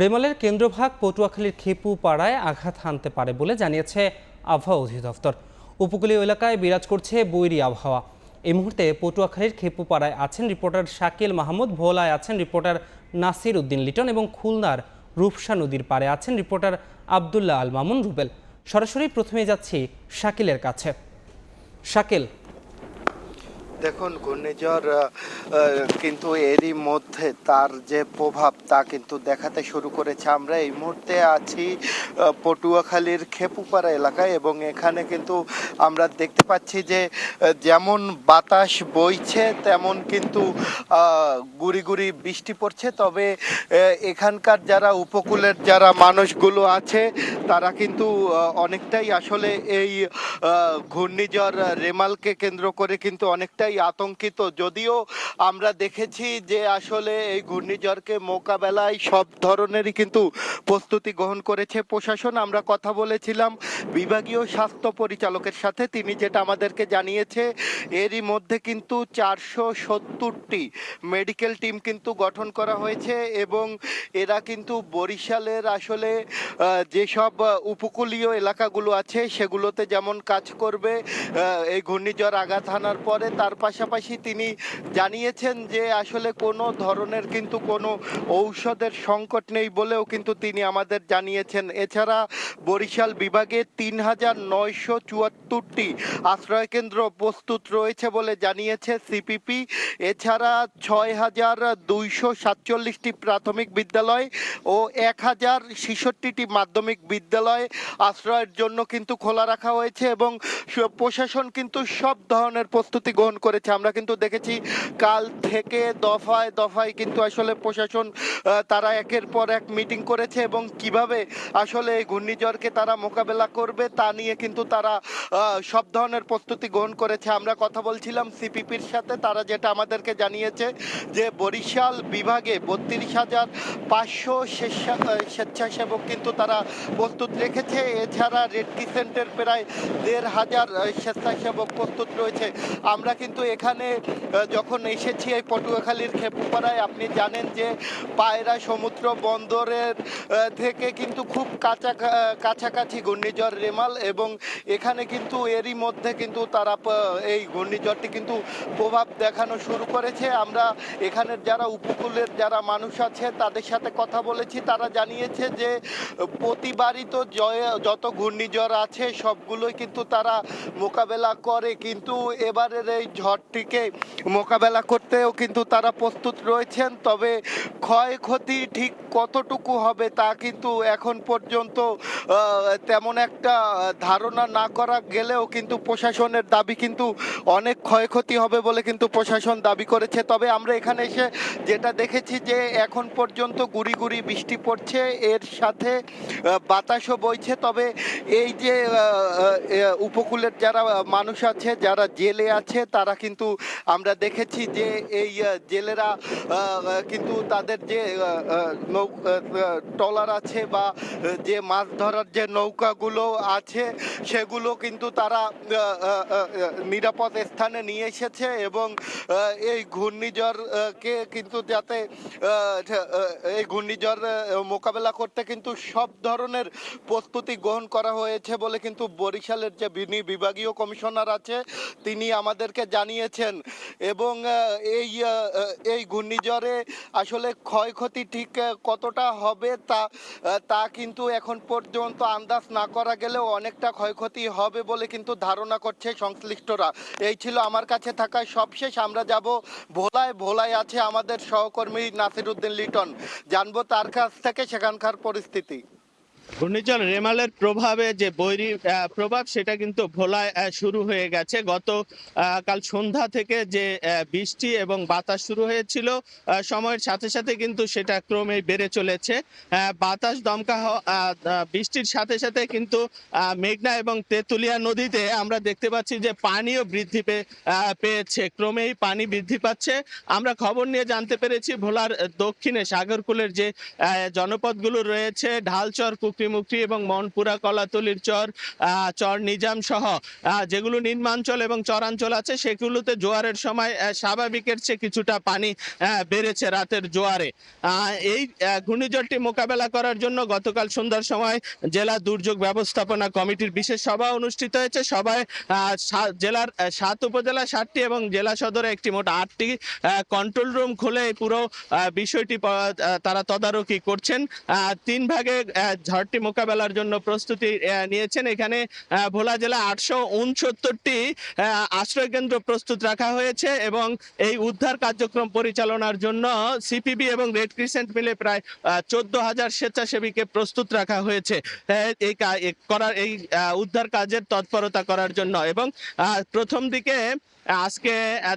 রেমালের কেন্দ্রভাগ পটুয়াখালীর খেপুপাড়ায় আঘাত হানতে পারে বলে জানিয়েছে আবহাওয়া অধিদপ্তর। উপকূলীয় এলাকায় বিরাজ করছে বৈরী আবহাওয়া। এই মুহূর্তে পটুয়াখালীর খেপুপাড়ায় আছেন রিপোর্টার শাকিল মাহমুদ, ভোলায় আছেন রিপোর্টার নাসির উদ্দিন লিটন এবং খুলনার রূপসা নদীর পাড়ে আছেন রিপোর্টার আবদুল্লাহ আল মামুন রুবেল। সরাসরি প্রথমে যাচ্ছি শাকিলের কাছে। শাকিল, দেখুন, ঘূর্ণিঝড় কিন্তু এরই মধ্যে তার যে প্রভাব তা কিন্তু দেখাতে শুরু করেছে। আমরা এই মুহূর্তে আছি পটুয়াখালীর খেপুপাড়া এলাকায় এবং এখানে কিন্তু আমরা দেখতে পাচ্ছি যে যেমন বাতাস বইছে তেমন কিন্তু গুড়ি গুড়ি বৃষ্টি পড়ছে। তবে এখানকার যারা উপকূলের যারা মানুষগুলো আছে তারা কিন্তু অনেকটাই আসলে এই ঘূর্ণিঝড় রেমালকে কেন্দ্র করে কিন্তু অনেকটাই আতঙ্কিত। যদিও আমরা দেখেছি যে আসলে এই ঘূর্ণিঝড়কে মোকাবেলায় সব ধরনেরই কিন্তু প্রস্তুতি গ্রহণ করেছে প্রশাসন। আমরা কথা বলেছিলাম বিভাগীয় স্বাস্থ্য পরিচালকের সাথে, তিনি যেটা আমাদেরকে জানিয়েছে এরই মধ্যে কিন্তু 470টি মেডিকেল টিম কিন্তু গঠন করা হয়েছে এবং এরা কিন্তু বরিশালের আসলে যেসব উপকূলীয় এলাকাগুলো আছে সেগুলোতে যেমন কাজ করবে এই ঘূর্ণিঝড় আঘাত হানার পরে। তার পাশাপাশি তিনি জানিয়েছেন যে আসলে কোনো ধরনের কিন্তু কোনো ঔষধের সংকট নেই বলেও কিন্তু তিনি আমাদের জানিয়েছেন। এছাড়া বরিশাল বিভাগে 3974টি আশ্রয়কেন্দ্র প্রস্তুত রয়েছে বলে জানিয়েছে সিপিপি। এছাড়া 6247টি প্রাথমিক বিদ্যালয় ও 1066টি মাধ্যমিক বিদ্যালয় আশ্রয়ের জন্য কিন্তু খোলা রাখা হয়েছে এবং প্রশাসন কিন্তু সব ধরনের প্রস্তুতি গ্রহণ করেছে। আমরা কিন্তু দেখেছি কাল থেকে দফায় দফায় কিন্তু আসলে প্রশাসন তারা একের পর এক মিটিং করেছে এবং কিভাবে আসলে এই ঘূর্ণিঝড়কে তারা মোকাবেলা করবে তা নিয়ে কিন্তু তারা সব ধরনের প্রস্তুতি গ্রহণ করেছে। আমরা কথা বলছিলাম সিপিপির সাথে, তারা যেটা আমাদেরকে জানিয়েছে যে বরিশাল বিভাগে 32,500 স্বেচ্ছাসেবক কিন্তু তারা প্রস্তুত রেখেছে। এছাড়া রেড ক্রিসেন্টের প্রায় 1,500 স্বেচ্ছাসেবক প্রস্তুত রয়েছে। আমরা কিন্তু এখানে যখন এসেছি এই পটুয়াখালীর খেপুপাড়ায়, আপনি জানেন যে পায়রা সমুদ্র বন্দরের থেকে কিন্তু খুব কাছাকাছি ঘূর্ণিঝড় রেমাল এবং এখানে কিন্তু এরই মধ্যে কিন্তু তারা এই ঘূর্ণিঝড়টি কিন্তু প্রভাব দেখানো শুরু করেছে। আমরা এখানের যারা উপকূলের যারা মানুষ আছে তাদের সাথে কথা বলেছি, তারা জানিয়েছে যে প্রতিবারই তো যত ঘূর্ণিঝড় আছে সবগুলোই কিন্তু তারা মোকাবেলা করে, কিন্তু এবারের এই ঝড়টিকে মোকাবেলা করতেও কিন্তু তারা প্রস্তুত রয়েছেন। তবে ক্ষয়ক্ষতি ঠিক কতটুকু হবে তা কিন্তু এখন পর্যন্ত তেমন একটা ধারণা না করা গেলেও কিন্তু প্রশাসনের দাবি কিন্তু অনেক ক্ষয়ক্ষতি হবে বলে কিন্তু প্রশাসন দাবি করেছে। তবে আমরা এখানে এসে যেটা দেখেছি যে এখন পর্যন্ত গুড়ি গুড়ি বৃষ্টি পড়ছে, এর সাথে বাতাসও বইছে। তবে এই যে উপকূলের যারা মানুষ আছে, যারা জেলে আছে, তারা কিন্তু আমরা দেখেছি যে এই জেলেরা কিন্তু তাদের যে ট্রলার আছে বা যে মাছ ধরার যে নৌকাগুলো আছে সেগুলো কিন্তু তারা নিরাপদ স্থানে নিয়ে এসেছে এবং এই ঘূর্ণিঝড়কে কিন্তু যাতে এই ঘূর্ণিঝড় মোকাবেলা করতে কিন্তু সব ধরনের প্রস্তুতি গ্রহণ করা হয়েছে বলে কিন্তু বরিশালের যে বিভাগীয় কমিশনার আছে তিনি আমাদেরকে জানিয়েছেন। এবং এই ঘূর্ণিঝড়ে আসলে ক্ষয়ক্ষতি ঠিক কতটা হবে তা কিন্তু এখন পর্যন্ত আন্দাজ না করা গেলেও অনেকটা ক্ষয়ক্ষতি হবে বলে কিন্তু ধারণা করছে সংশ্লিষ্টরা। এই ছিল আমার কাছে থাকা সবশেষ। আমরা যাব ভোলায় আছে আমাদের সহকর্মী নাসির উদ্দিন লিটন, জানবো তার কাছ থেকে সেখানকার পরিস্থিতি। ঘূর্ণিঝড় রেমালের প্রভাবে যে বৈরী প্রভাব সেটা কিন্তু ভোলায় শুরু হয়ে গেছে। কাল সন্ধ্যা থেকে যে বৃষ্টি এবং বাতাস শুরু হয়েছিল সময়ের সাথে সাথে কিন্তু সেটা ক্রমেই বেড়ে চলেছে। বাতাস দমকা বৃষ্টির সাথে সাথে কিন্তু মেঘনা এবং তেঁতুলিয়া নদীতে আমরা দেখতে পাচ্ছি যে পানিও বৃদ্ধি পেয়েছে, ক্রমেই পানি বৃদ্ধি পাচ্ছে। আমরা খবর নিয়ে জানতে পেরেছি ভোলার দক্ষিণে সাগরকুলের যে জনপদগুলো রয়েছে ঢালচর, বকরিমুখী এবং মনপুরা কলাতলির চর নিজাম সহ যেগুলো নিম্নাঞ্চল এবং চরাঞ্চল আছে সেগুলোতে জোয়ারের সময় স্বাভাবিকের চেয়ে কিছুটা পানি বেড়েছে রাতের জোয়ারে। এই ঘূর্ণিঝড়টি মোকাবেলা করার জন্য গতকাল সন্ধ্যার সময় জেলা দুর্যোগ ব্যবস্থাপনা কমিটির বিশেষ সভা অনুষ্ঠিত হয়েছে। সভায় জেলার 7 উপজেলা 7টি এবং জেলা সদরে একটি মোট 8টি কন্ট্রোল রুম খুলে পুরো বিষয়টি তারা তদারকি করছেন। 3 ভাগে ঝড়টি মোকাবেলার জন্য প্রস্তুতি নিয়েছেন। এখানে ভোলা জেলা 869টি আশ্রয় কেন্দ্র প্রস্তুত রাখা হয়েছে এবং এই উদ্ধার কার্যক্রম পরিচালনার জন্য সিপিবি এবং রেড ক্রিসেন্ট মিলে প্রায় 14,000 স্বেচ্ছাসেবীকে প্রস্তুত রাখা হয়েছে এই উদ্ধার কাজের তৎপরতা করার জন্য। এবং প্রথম দিকে আজকে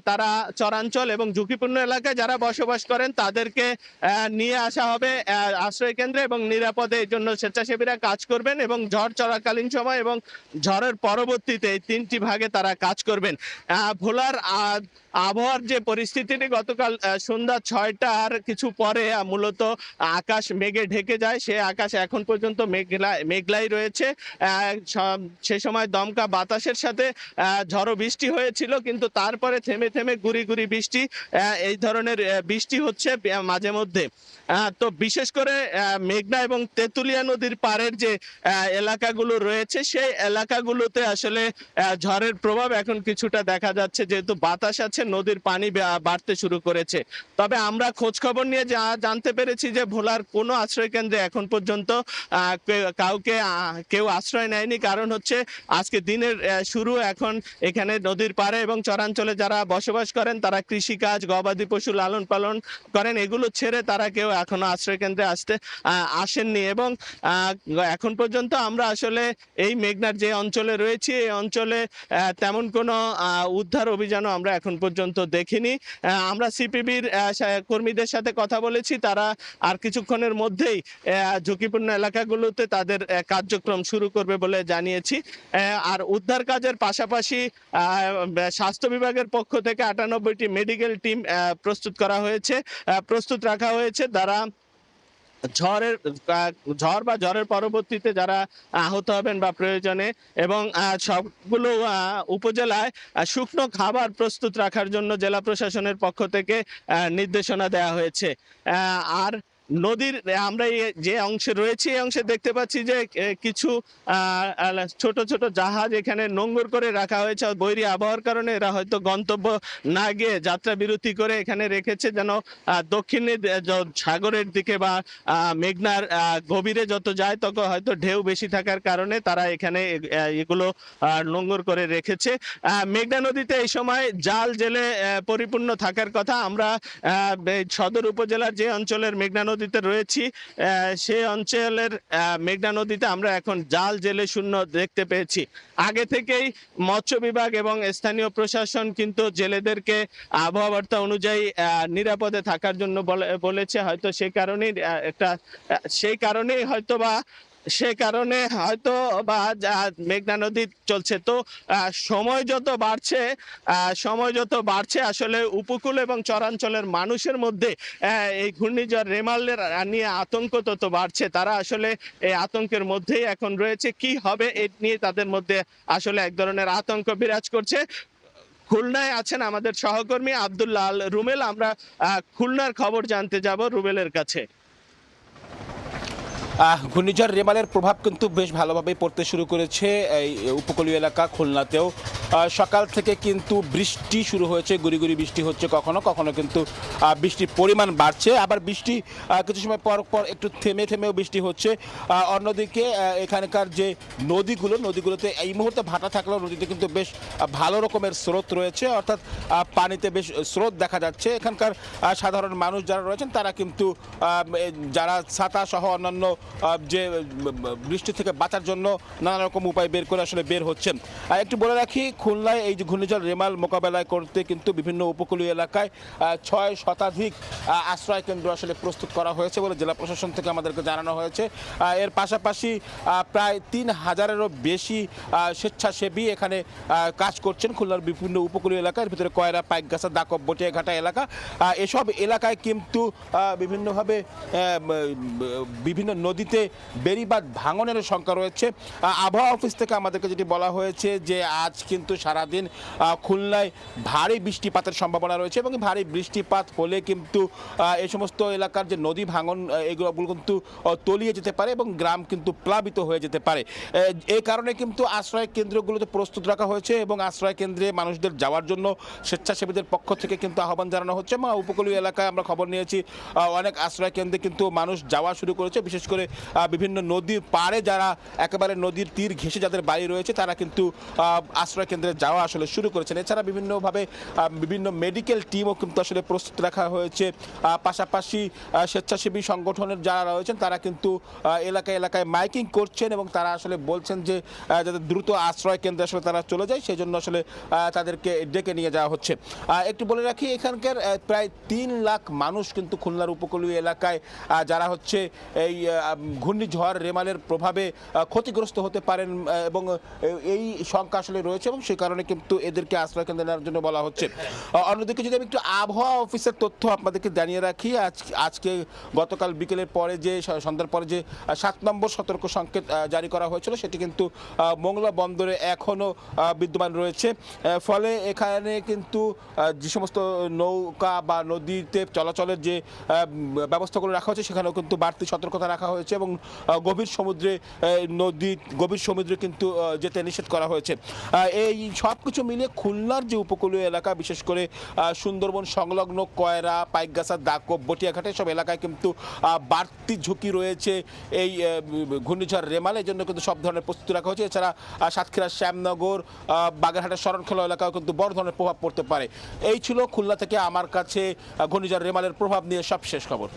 তারা চরাঞ্চল এবং ঝুঁকিপূর্ণ এলাকায় যারা বসবাস করেন তাদেরকে নিয়ে আসা হবে আশ্রয় কেন্দ্রে এবং নিরাপদে এই জন্য স্বেচ্ছাসেবীরা কাজ করবেন এবং ঝড় চলাকালীন সময় এবং ঝড়ের পরবর্তীতে এই 3টি ভাগে তারা কাজ করবেন। ভোলার আবহাওয়ার যে পরিস্থিতিটি গতকাল সন্ধ্যা 6টার কিছু পরে মূলত আকাশ মেঘে ঢেকে যায়, সে আকাশ এখন পর্যন্ত মেঘলাই রয়েছে। সে সময় দমকা বাতাসের সাথে ঝড়ো বৃষ্টি হয়েছিল, কিন্তু তারপরে থেমে থেমে গুড়ি গুড়ি বৃষ্টি এই ধরনের বৃষ্টি হচ্ছে মাঝে মধ্যে। তো বিশেষ করে মেঘনা এবং তেঁতুলিয়া নদীর পাড়ের যে এলাকাগুলো রয়েছে সেই এলাকাগুলোতে আসলে ঝড়ের প্রভাব এখন কিছুটা দেখা যাচ্ছে, যেহেতু বাতাস আছে নদীর পানি বাড়তে শুরু করেছে। তবে আমরা খোঁজ খবর নিয়ে জানতে পেরেছি যে ভোলার কোনো আশ্রয় কেন্দ্রে এখন পর্যন্ত কেউ আশ্রয় নেয়নি। কারণ হচ্ছে আজকে দিনের শুরু, এখন এখানে নদীর পাড়ে এবং চরাঞ্চলে যারা বসবাস করেন তারা কৃষিকাজ, গবাদি পশু লালন পালন করেন, এগুলো ছেড়ে তারা কেউ এখনো আশ্রয় কেন্দ্রে আসেননি। এবং এখন পর্যন্ত আমরা আসলে এই মেঘনার যে অঞ্চলে রয়েছি এই অঞ্চলে তেমন কোনো উদ্ধার অভিযানও আমরা এখন পর্যন্ত দেখিনি। আমরা সিপিবির কর্মীদের সাথে কথা বলেছি, তারা আর কিছুক্ষণের মধ্যেই ঝুঁকিপূর্ণ এলাকাগুলোতে তাদের কার্যক্রম শুরু করবে বলে জানিয়েছি। আর উদ্ধার কাজের পাশাপাশি স্বাস্থ্য বিভাগের পক্ষ থেকে 98টি মেডিকেল টিম প্রস্তুত রাখা হয়েছে। তারা ঝড়ের পরবর্তীতে যারা আহত হবেন বা প্রয়োজনে এবং সবগুলো উপজেলায় শুকনো খাবার প্রস্তুত রাখার জন্য জেলা প্রশাসনের পক্ষ থেকে নির্দেশনা দেওয়া হয়েছে। আর নদীর আমরা যে অংশে রয়েছে এই অংশে দেখতে পাচ্ছি যে কিছু ছোট ছোট জাহাজ এখানে নোঙর করে রাখা হয়েছে। বৈরী আবহাওয়ার কারণে এরা হয়তো গন্তব্য না গিয়ে যাত্রা বিরতি করে এখানে রেখেছে, যেন দক্ষিণে সাগরের দিকে বা মেঘনার গভীরে যত যায় তত হয়তো ঢেউ বেশি থাকার কারণে তারা এখানে এগুলো নোঙর করে রেখেছে। মেঘনা নদীতে এই সময় জাল জেলে পরিপূর্ণ থাকার কথা। আমরা সদর উপজেলার যে অঞ্চলের মেঘনা নদীতে রয়েছি সেই অঞ্চলের মেঘনা নদীতে আমরা এখন জাল জেলে শূন্য দেখতে পেয়েছি। আগে থেকেই মৎস্য বিভাগ এবং স্থানীয় প্রশাসন কিন্তু জেলেদেরকে আবহাওয়া বার্তা অনুযায়ী নিরাপদে থাকার জন্য বলেছে। হয়তো সেই কারণেই হয়তো বা মেঘনা নদী চলছে। তো সময় যত বাড়ছে আসলে উপকূল এবং চরাঞ্চলের মানুষের মধ্যে এই ঘূর্ণিঝড় রেমালের নিয়ে আতঙ্ক তত বাড়ছে। তারা আসলে এই আতঙ্কের মধ্যেই এখন রয়েছে, কি হবে এই নিয়ে তাদের মধ্যে আসলে এক ধরনের আতঙ্ক বিরাজ করছে। খুলনায় আছেন আমাদের সহকর্মী আব্দুল্লাহ আল রুমেল, আমরা খুলনার খবর জানতে যাব রুবেলের কাছে। ঘূর্ণিঝড় রেমালের প্রভাব কিন্তু বেশ ভালোভাবেই পড়তে শুরু করেছে এই উপকূলীয় এলাকা খুলনাতেও। সকাল থেকে কিন্তু বৃষ্টি শুরু হয়েছে, গুড়ি গুড়ি বৃষ্টি হচ্ছে, কখনো কখনো কিন্তু বৃষ্টির পরিমাণ বাড়ছে, আবার বৃষ্টি কিছু সময় পর পর একটু থেমেও বৃষ্টি হচ্ছে। অন্যদিকে এখানকার যে নদীগুলোতে এই মুহূর্তে ভাটা থাকলেও নদীতে কিন্তু বেশ ভালো রকমের স্রোত রয়েছে, অর্থাৎ পানিতে বেশ স্রোত দেখা যাচ্ছে। এখানকার সাধারণ মানুষ যারা রয়েছেন তারা কিন্তু যারা ছাতা সহ অন্যান্য যে বৃষ্টি থেকে বাঁচার জন্য নানা রকম উপায় বের করে আসলে বের হচ্ছেন। একটু বলে রাখি, খুলনায় এই যে ঘূর্ণিঝড় রেমাল মোকাবেলা করতে কিন্তু বিভিন্ন উপকূলীয় এলাকায় 6 শতাধিক আশ্রয় কেন্দ্র আসলে প্রস্তুত করা হয়েছে বলে জেলা প্রশাসন থেকে আমাদেরকে জানানো হয়েছে। এর পাশাপাশি প্রায় 3000-এরও বেশি স্বেচ্ছাসেবী এখানে কাজ করছেন খুলনার বিভিন্ন উপকূলীয় এলাকার ভিতরে কয়রা, পাইকগাছা, দাকব, বটিয়াঘাটা এলাকা। এসব এলাকায় কিন্তু বিভিন্নভাবে বিভিন্ন নদীতে বেড়িবাঁধ ভাঙনের শঙ্কা রয়েছে। আবহাওয়া অফিস থেকে আমাদেরকে যেটি বলা হয়েছে যে আজ কিন্তু সারাদিন খুলনায় ভারী বৃষ্টিপাতের সম্ভাবনা রয়েছে এবং ভারী বৃষ্টিপাত হলে কিন্তু এই সমস্ত এলাকার যে নদী ভাঙন এগুলো কিন্তু তলিয়ে যেতে পারে এবং গ্রাম কিন্তু প্লাবিত হয়ে যেতে পারে। এই কারণে কিন্তু আশ্রয় কেন্দ্রগুলোতে প্রস্তুত রাখা হয়েছে এবং আশ্রয় কেন্দ্রে মানুষদের যাওয়ার জন্য স্বেচ্ছাসেবীদের পক্ষ থেকে কিন্তু আহ্বান জানানো হচ্ছে। উপকূলীয় এলাকায় আমরা খবর নিয়েছি অনেক আশ্রয় কেন্দ্রে কিন্তু মানুষ যাওয়া শুরু করেছে, বিশেষ করে বিভিন্ন নদীর পাড়ে যারা একেবারে নদীর তীর ঘেঁষে যাদের বাড়ি রয়েছে তারা কিন্তু আশ্রয় কেন্দ্রে যাওয়া আসলে শুরু করেছেন। এছাড়া বিভিন্নভাবে বিভিন্ন মেডিকেল টিমও কিন্তু আসলে প্রস্তুত রাখা হয়েছে। পাশাপাশি স্বেচ্ছাসেবী সংগঠনের যারা রয়েছেন তারা কিন্তু এলাকায় এলাকায় মাইকিং করছেন এবং তারা আসলে বলছেন যে যাতে দ্রুত আশ্রয় কেন্দ্রে আসলে তারা চলে যায় সেই জন্য আসলে তাদেরকে ডেকে নিয়ে যাওয়া হচ্ছে। একটু বলে রাখি এখানকার প্রায় 3 লাখ মানুষ কিন্তু খুলনার উপকূলীয় এলাকায় যারা হচ্ছে এই ঘূর্ণিঝড় রেমালের প্রভাবে ক্ষতিগ্রস্ত হতে পারেন এবং এই শঙ্কা আসলে রয়েছে এবং সেই কারণে কিন্তু এদেরকে আশ্রয় কেন্দ্রে নেওয়ার জন্য বলা হচ্ছে। অন্যদিকে যদি আমি একটু আবহাওয়া অফিসের তথ্য আপনাদেরকে জানিয়ে রাখি, আজকে গতকাল বিকেলের পরে যে সন্ধ্যার পরে যে 7 নম্বর সতর্ক সংকেত জারি করা হয়েছিল সেটি কিন্তু মোংলা বন্দরে এখনও বিদ্যমান রয়েছে। ফলে এখানে কিন্তু যে সমস্ত নৌকা বা নদীতে চলাচলের যে ব্যবস্থাগুলো রাখা হয়েছে সেখানেও কিন্তু বাড়তি সতর্কতা রাখা হয়েছে এবং গভীর সমুদ্রে কিন্তু যেতে নিষেধ করা হয়েছে। এই সব কিছু মিলিয়ে খুলনার যে উপকূলীয় এলাকা বিশেষ করে সুন্দরবন সংলগ্ন কয়রা, পাইকগাছা, দাকব, বটিয়াঘাট সব এলাকায় কিন্তু বাড়তি ঝুঁকি রয়েছে এই ঘূর্ণিঝড় রেমাল। এই জন্য কিন্তু সব ধরনের প্রস্তুতি রাখা হয়েছে। এছাড়া সাতক্ষীরা, শ্যামনগর, বাগেরহাটের শরণখোলা এলাকাও কিন্তু বড় ধরনের প্রভাব পড়তে পারে। এই ছিল খুলনা থেকে আমার কাছে ঘূর্ণিঝড় রেমালের প্রভাব নিয়ে সবশেষ খবর।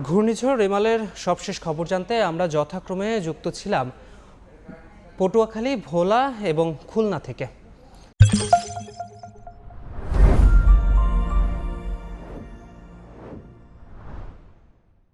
ঘূর্ণিঝড় রেমালের সবশেষ খবর জানতে আমরা যথাক্রমে যুক্ত ছিলাম পটুয়াখালী, ভোলা এবং খুলনা থেকে।